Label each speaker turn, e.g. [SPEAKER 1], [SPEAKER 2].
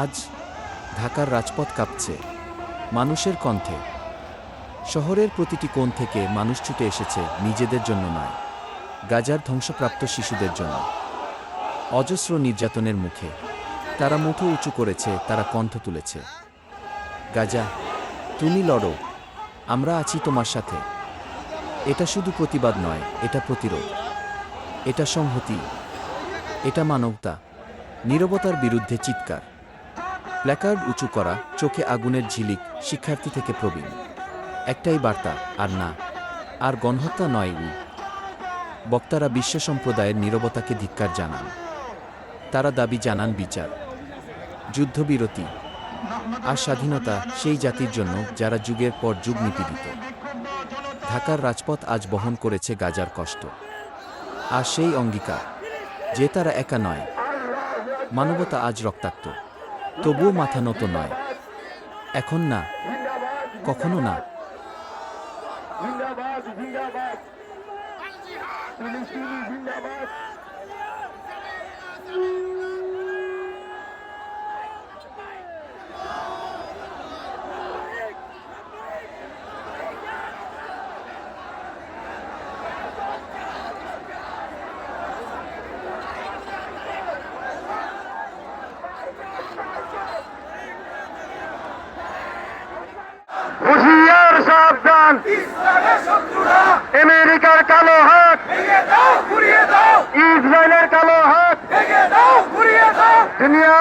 [SPEAKER 1] আজ ঢাকার রাজপথ কাঁপছে মানুষের কণ্ঠে। শহরের প্রতিটি কোণ থেকে মানুষ ছুটে এসেছে নিজেদের জন্য নয়, গাজার ধ্বংসপ্রাপ্ত শিশুদের জন্য। অজস্র নির্যাতনের মুখে তারা মুঠো উঁচু করেছে, তারা কণ্ঠ তুলেছে, গাজা তুমি লড়ো, আমরা আছি তোমার সাথে। এটা শুধু প্রতিবাদ নয়, এটা প্রতিরোধ, এটা সংহতি, এটা মানবতা। নীরবতার বিরুদ্ধে চিৎকার, প্ল্যাকার্ড উঁচু করা, চোখে আগুনের ঝিলিক, শিক্ষার্থী থেকে প্রবীণ। একটাই বার্তা, আর না, আর গণহত্যা নয়। বক্তারা বিশ্ব সম্প্রদায়ের নীরবতাকে ধিক্কার জানান। তারা দাবি জানান বিচার, যুদ্ধবিরতি আর স্বাধীনতা সেই জাতির জন্য যারা যুগের পর যুগ নিপীড়িত। ঢাকার রাজপথ আজ বহন করেছে গাজার কষ্ট, আর সেই অঙ্গীকার যে তারা একা নয়। মানবতা আজ রক্তাক্ত, তবুও মাথা নত নয়। এখন না, কখনো না।
[SPEAKER 2] হুঁশিয়ার সাবধান, আমেরিকার কালো হাত, ইসরায়েলের কালো হাত, দুনিয়া